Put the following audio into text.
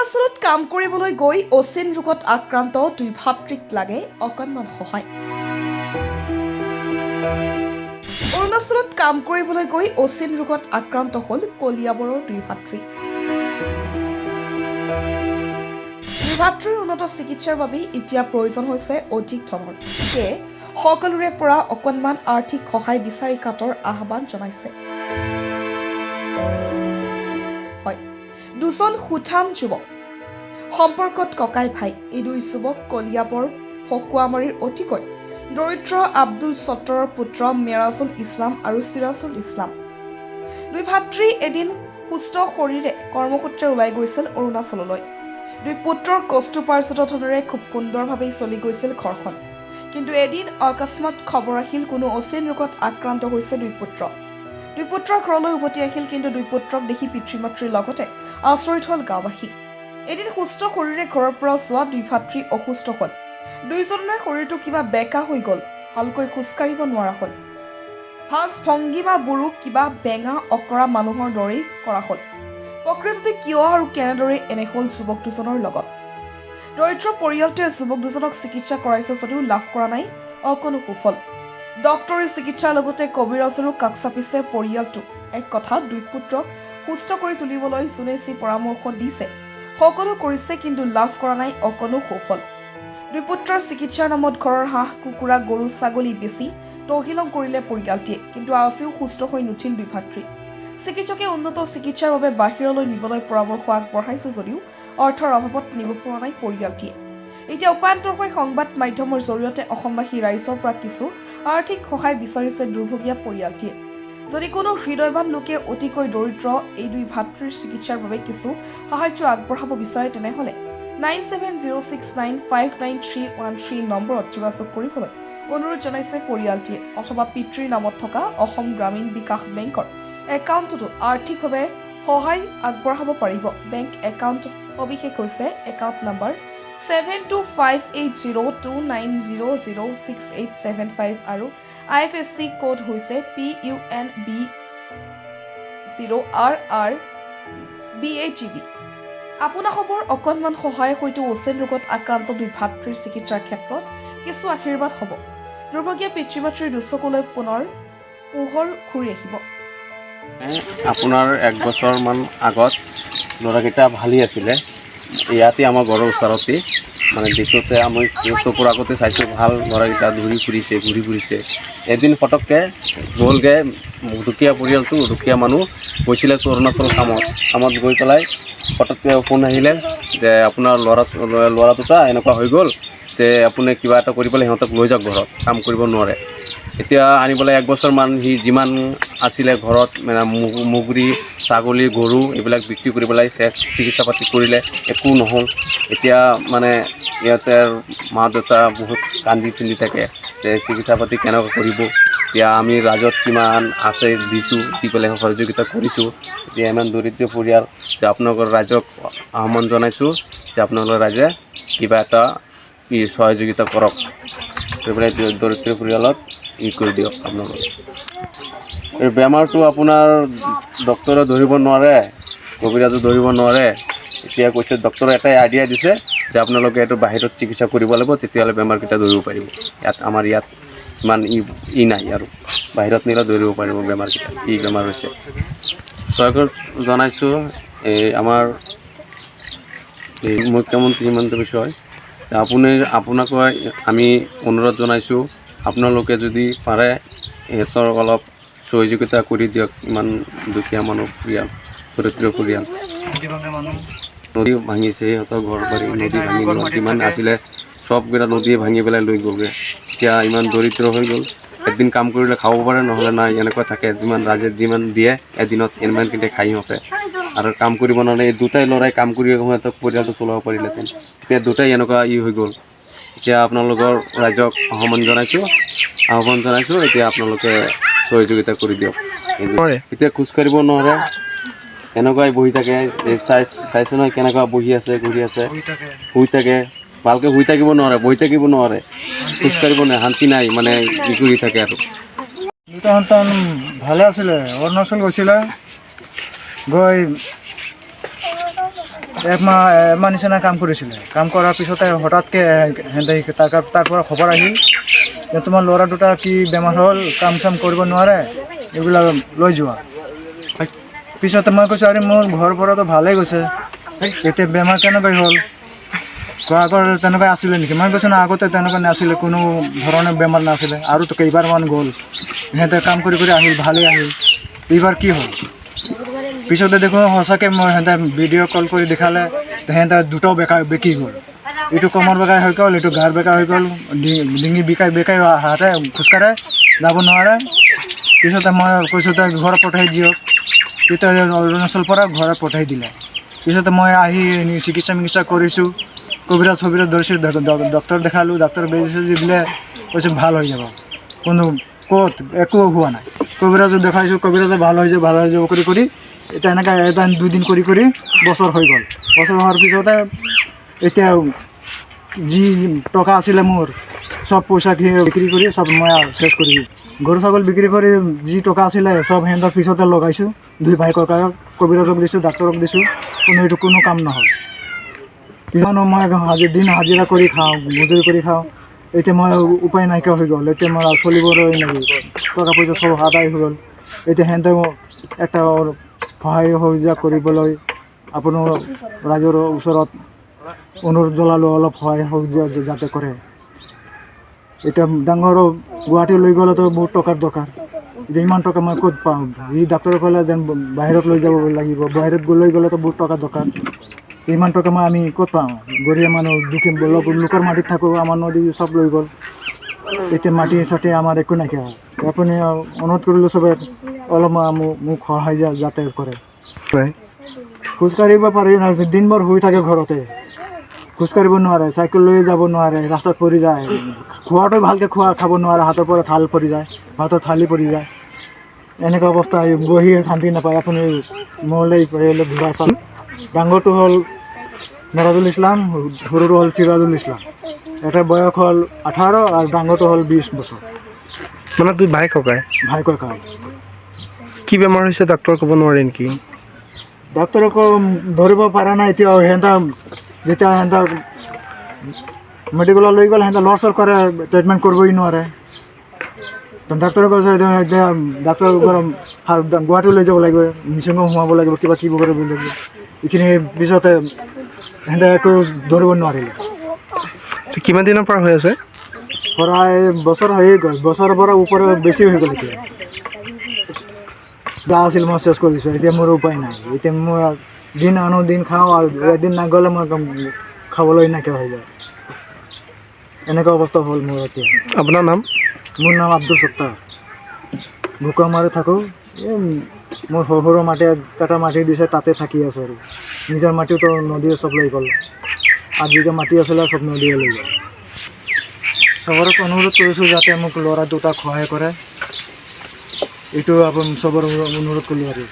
অৰুণাচলত কাম কৰিবলৈ গৈ অচিন ৰোগত আক্ৰান্ত দুই ভাতৃক লাগে অকণমান সহায়। অৰুণাচলত কাম কৰিবলৈ গৈ অচিন ৰোগত আক্ৰান্ত হ'ল কলিয়াবৰৰ দুই ভাতৃ। দুই ভাতৃৰ উন্নত চিকিৎসাৰ বাবে এতিয়া প্ৰয়োজন হৈছে অধিক ধনৰ। সেয়ে সকলোৰে পৰা অকণমান আৰ্থিক সহায় বিচাৰি কাটৰ আহ্বান জনাইছে। হয়, দুজন সুঠাম যুৱক সম্পৰ্কত ককাই ভাই। এই দুই যুৱক কলিয়াবৰ ফকুৱামাৰীৰ অতিকৈ দৰিদ্ৰ আব্দুল ছত্তৰৰ পুত্ৰ মেৰাজুল ইছলাম আৰু চিৰাজুল ইছলাম। দুই ভাতৃ এদিন সুস্থ শৰীৰে কৰ্মসূত্ৰে ওলাই গৈছিল অৰুণাচললৈ। দুই পুত্ৰৰ কষ্টোপাৰ্জিত ধনেৰে খুব সুন্দৰভাৱেই চলি গৈছিল ঘৰখন। কিন্তু এদিন অকস্মাত খবৰ আহিল কোনো অচিন ৰোগত আক্ৰান্ত হৈছে দুই পুত্ৰ। দুই পুত্ৰ ঘৰলৈ উভতি আহিল, কিন্তু দুই পুত্ৰক দেখি পিতৃ মাতৃৰ লগতে আচৰিত হ'ল গাঁওবাসী। এদিন সুস্থ শৰীৰে ঘৰৰ পৰা যোৱা দুই ভাতৃ অসুস্থ হ'ল। দুয়োজনৰে শৰীৰটো কিবা বেকা হৈ গ'ল, ভালকৈ খোজকাঢ়িব নোৱাৰা হ'ল। ভাজ ভংগীমাবোৰো কিবা বেঙা অকৰা মানুহৰ দৰেই কৰা হ'ল। প্ৰকৃততে কিয় আৰু কেনেদৰে এনে হ'ল যুৱক দুজনৰ লগত? দৰিদ্ৰ পৰিয়ালটোৱে যুৱক দুজনক চিকিৎসা কৰাইছে যদিও লাভ কৰা নাই অকণো সুফল। ডক্তৰী চিকিৎসাৰ লগতে কবিৰাজৰো কাষ চাপিছে পৰিয়ালটো। এক কথা, দুই পুত্ৰক সুস্থ কৰি তুলিবলৈ যোনে যি পৰামৰ্শ দিছে সকলো কৰিছে, কিন্তু লাভ কৰা নাই অকণো সুফল। দুই পুত্ৰৰ চিকিৎসাৰ নামত ঘৰৰ হাঁহ কুকুৰা গৰু ছাগলী বেচি তহিলং কৰিলে পৰিয়ালটিয়ে, কিন্তু আজিও সুস্থ হৈ নুঠিল দুই ভাতৃ। চিকিৎসকে উন্নত চিকিৎসাৰ বাবে বাহিৰলৈ নিবলৈ পৰামৰ্শ আগবঢ়াইছে যদিও অৰ্থৰ অভাৱত নিব পৰা নাই পৰিয়ালটিয়ে। এতিয়া উপায়ন্তৰ হৈ সংবাদ মাধ্যমৰ জৰিয়তে অসমবাসী ৰাইজৰ পৰা কিছু আৰ্থিক সহায় বিচাৰিছে দুৰ্ভগীয়া পৰিয়ালটিয়ে। যদি কোনো হৃদয়বান লোকে অতিকৈ দৰিদ্ৰ এই দুই ভাতৃৰ চিকিৎসাৰ বাবে কিছু সাহায্য আগবঢ়াব বিচাৰে তেনেহ'লে 9706959313 নম্বৰত যোগাযোগ কৰিবলৈ অনুৰোধ জনাইছে পৰিয়ালটিয়ে, অথবা পিতৃৰ নামত থকা অসম গ্ৰামীণ বিকাশ বেংকৰ একাউণ্টতো আৰ্থিকভাৱে সহায় আগবঢ়াব পাৰিব। বেংক একাউণ্ট সবিশেষ হৈছে একাউণ্ট নম্বৰ 725029006875 আৰু IFSC কোড হৈছে PUNB0RRBAGB। আপোনাসৱৰ অকণমান সহায় হয়তো অচিন ৰোগত আক্ৰান্ত দুই ভাতৃৰ চিকিৎসাৰ ক্ষেত্ৰত কিছু আশীৰ্বাদ হ'ব। দুৰ্ভগীয়া পিতৃ মাতৃৰ দুচকুলৈ পুনৰ পোহৰ ঘূৰি আহিব। আপোনাৰ 1 বছৰমান আগত ল'ৰাকেইটা ভালেই আছিলে। ইয়াতে আমাৰ ঘৰৰ ওচৰতে মানে দেখোঁতে আমি চকুৰ আগতে চাইছোঁ ভাল ল'ৰাকেইটা ঘূৰি ফুৰিছে। এদিন ফটককৈ গ'লগৈ দুখীয়া পৰিয়ালটো, দুখীয়া মানুহ গৈছিলে অৰুণাচল কামত গৈ পেলাই ফটককৈ ফোন আহিলে যে আপোনাৰ ল'ৰা দুটা এনেকুৱা হৈ গ'ল, যে আপুনি কিবা এটা কৰি পেলাই সিহঁতক লৈ যাওক, ঘৰত কাম কৰিব নোৱাৰে। এতিয়া আনিবলৈ 1 বছৰমান সি যিমান আছিলে ঘৰত মানে মুগৰী ছাগলী গৰু এইবিলাক বিক্ৰী কৰি পেলাই চিকিৎসা পাতি কৰিলে, একো নহ'ল। এতিয়া মানে ইয়াতে মা দেউতা বহুত কান্দি পিন্ধি থাকে যে চিকিৎসা পাতি কেনেকৈ কৰিব। এতিয়া আমি ৰাজত কিমান আছে দিছোঁ, দি পেলাই সহযোগিতা কৰিছোঁ। এতিয়া ইমান দৰিদ্ৰ পৰিয়াল যে আপোনালোকৰ ৰাইজক আহ্বান জনাইছোঁ যে আপোনালোকৰ ৰাইজে কিবা এটা সহযোগিতা কৰক, কৰি পেলাই দৰিদ্ৰ পৰিয়ালত কৰি দিয়ক। আপোনালোকে এই বেমাৰটো আপোনাৰ ডক্তৰে ধৰিব নোৱাৰে, কবিৰাজো ধৰিব নোৱাৰে। এতিয়া কৈছে ডক্তৰে এটাই আইডিয়া দিছে যে আপোনালোকে এইটো বাহিৰত চিকিৎসা কৰিব লাগিব, তেতিয়াহ'লে বেমাৰকেইটা ধৰিব পাৰিব। আমাৰ ইয়াত ইমান নাই, আৰু বাহিৰত নিলে ধৰিব পাৰিব বেমাৰকেইটা কি বেমাৰ হৈছে। চৰকাৰক জনাইছোঁ এই আমাৰ এই মুখ্যমন্ত্ৰী হিমন্ত বিশ্ব আপোনাকো আমি অনুৰোধ জনাইছোঁ, আপোনালোকে যদি পাৰে সিহঁতৰ অলপ সহযোগিতা কৰি দিয়ক। ইমান দুখীয়া মানুহ পৰিয়াল, দৰিদ্ৰ পৰিয়াল, নদী ভাঙিছে সিহঁতৰ ঘৰ বাৰী, নদী ভাঙি যিমান আছিলে চবকেইটা নদীয়ে ভাঙি পেলাই লৈ গ'লগৈ। এতিয়া ইমান দৰিদ্ৰ হৈ গ'ল, এদিন কাম কৰিলে খাব পাৰে, নহ'লে নাই, এনেকুৱা থাকে। যিমান ৰাইজে যিমান দিয়ে এদিনত ইমানকেইটা খাই সিহঁতে, আৰু কাম কৰিব নোৱাৰে। এই দুটাই ল'ৰাই কাম কৰি সিহঁতক পৰিয়ালটো চলাব পাৰিলেহেঁতেন, এতিয়া দুটাই এনেকুৱা হৈ গ'ল। এতিয়া আপোনালোকৰ ৰাইজক আহ্বান জনাইছোঁ এতিয়া আপোনালোকে সহযোগিতা কৰি দিয়ক। এতিয়া খোজকাঢ়িব নোৱাৰে, এনেকুৱাই বহি থাকে। চাইছে নহয় কেনেকুৱা বহি আছে, ঘূৰি আছে, শুই থাকে। ভালকৈ শুই থাকিব নোৱাৰে, বহি থাকিব নোৱাৰে, খোজকাঢ়িব নোৱাৰে, শান্তি নাই, মানে কৰি থাকে। আৰু দুটা সন্তান ভালে আছিলে, অৰুণাচল গৈছিলে, গৈ এমাহ নিচিনা কাম কৰিছিলে। কাম কৰাৰ পিছতে হঠাৎকৈ সিহঁতে তাৰপৰা খবৰ আহিল যে তোমাৰ ল'ৰা দুটা কি বেমাৰ হ'ল, কাম চাম কৰিব নোৱাৰে, এইবিলাক লৈ যোৱা। পিছতে মই কৈছোঁ আৰে মোৰ ঘৰৰ পৰাতো ভালেই গৈছে, এতিয়া বেমাৰ কেনেকৈ হ'ল, আগৰ তেনেকৈ আছিলে নেকি? মই কৈছোঁ না, আগতে তেনেকুৱা নাছিলে, কোনো ধৰণৰ বেমাৰ নাছিলে, আৰু তো কেইবাৰমান গ'ল, সিহঁতে কাম কৰি আহিল, ভালেই আহিল, এইবাৰ কি হ'ল? পিছতে দেখোঁ সঁচাকৈ মই সিহঁতে ভিডিঅ' কল কৰি দেখালে, সিহঁতে দুটাও বেকি গ'ল। এইটো কমৰ বেকাই হৈ গ'ল, এইটো গাৰ বেকা হৈ গ'ল, ডিঙি বেকাই হাতে খোজকাঢ়ে, যাব নোৱাৰে। পিছতে মই কৈছোঁ তই ঘৰত পঠাই দিয়ক, তেতিয়া অৰুণাচলৰ পৰা ঘৰত পঠাই দিলে। পিছতে মই আহি চিকিৎসা কৰিছোঁ, কবিৰাজ ধৰিছোঁ, ডক্টৰ দেখালোঁ, ডক্টৰ বেজি দিলে, কৈছোঁ ভাল হৈ যাব। কোনো ক'ত একো হোৱা নাই। কবিৰাজক দেখাইছোঁ, কবিৰাজে ভাল হৈ যাব কৰি এতিয়া এনেকৈ এটা 2 দিন কৰি বছৰ হৈ গ'ল। বছৰ হোৱাৰ পিছতে এতিয়া যি টকা আছিলে মোৰ, চব পইচা বিক্ৰী কৰি চব মই শেষ কৰি, গৰু ছাগল বিক্ৰী কৰি যি টকা আছিলে চব সিহঁতৰ পিছতে লগাইছোঁ। 2 ভাই ককায়ক, কবিৰাজক দিছোঁ, ডাক্তৰক দিছোঁ, কোনো কাম নহ'ল। কিয়নো মই দিন হাজিৰা কৰি খাওঁ, মজুৰি কৰি খাওঁ, এতিয়া মই উপায় নাইকিয়া হৈ গ'ল। এতিয়া মই চলিবলৈ টকা পইচা চব আদায় হৈ গ'ল। এতিয়া সিহঁতে এটা সহায় সহযোগ কৰিবলৈ আপোনাৰ ৰাইজৰ ওচৰত অনুৰোধ জনালোঁ, অলপ সহায় সহযোগ যাতে কৰে। এতিয়া ডাঙৰ গুৱাহাটী লৈ গ'লেতো বহুত টকাৰ দৰকাৰ, এতিয়া ইমান টকা মই ক'ত পাওঁ? যি ডাক্তৰে ক'লে যেন বাহিৰত লৈ যাব লাগিব, বাহিৰত লৈ গ'লেতো বহুত টকা দৰকাৰ, ইমান টকা আমি ক'ত পাওঁ? গৰীয়া মানুহ, লোকৰ মাটিত থাকোঁ, আমাৰ নদী চব লৈ গ'ল। এতিয়া মাটি চাটি আমাৰ একো নাইকিয়া হ'ল। আপুনি অনুৰোধ কৰিলোঁ চবে অলপ মোক সহায় যাতে কৰে। খোজকাঢ়িব পাৰি না, দিনভৰ শুই থাকে ঘৰতে, খোজকাঢ়িব নোৱাৰে, চাইকেল লৈ যাব নোৱাৰে, ৰাস্তাত পৰি যায়, খোৱাটো ভালকৈ খাব নোৱাৰে, হাতৰ পৰা থাল পৰি যায়, হাতৰ থালি পৰি যায়, এনেকুৱা অৱস্থা। বহি শান্তি নাপায়। আপুনি মোলৈ ঘূৰা চাল। ডাঙৰটো হ'ল নাৰাজুল ইছলাম, সৰুটো হ'ল চিৰাজুল ইছলাম। এটা বয়স হ'ল 18 আৰু ডাঙৰটো হ'ল 20 বছৰ। মানে তুই ভাই ককাই কি বেমাৰ হৈছে ডাক্তৰ ক'ব নোৱাৰে নেকি? ডাক্তৰক ধৰিব পৰা নাই এতিয়াও। যেতিয়া মেডিকেলত লৈ গ'ল, লৰচৰ কৰে, ট্ৰিটমেণ্ট কৰিবই নোৱাৰে। ডাক্তৰে কৈছে এতিয়া ডাক্তৰ গুৱাহাটী লৈ যাব লাগিব, মিচিঙো সোমাব লাগিব, কিবা কৰিব লাগিব। এইখিনি পিছতে একো ধৰিব নোৱাৰিলে। কিমান দিনৰ পৰা হৈ আছে? প্ৰায় বছৰ হৈয়ে গ'ল, বছৰৰ পৰা ওপৰত বেছি হৈ গ'ল। এতিয়া যা আছিল মই চেছ কৰিছোঁ, এতিয়া মোৰ উপায় নাই। এতিয়া মই দিন আনো দিন খাওঁ, আৰু এদিন নগ'লে মই খাবলৈ নাইকিয়া হৈ যায়। এনেকুৱা অৱস্থা হ'ল মোৰ এতিয়া। আপোনাৰ নাম? মোৰ নাম আব্দুল সত্তাৰ, ভুকামাৰি থাকোঁ। মোৰ সৰু মাটি কাটা মাটি দিছে, তাতে থাকি আছোঁ। আৰু নিজৰ মাটিতো নদীয়ে চব লৈ গ'ল। 8 বিঘা মাটি আছিলে, চব নদীয়ে লৈ গ'ল। চবক অনুৰোধ কৰিছোঁ যাতে মোক ল'ৰা দুটাক সহায় কৰে, এইটো চবৰ অনুৰোধ কৰিলোঁ আৰু।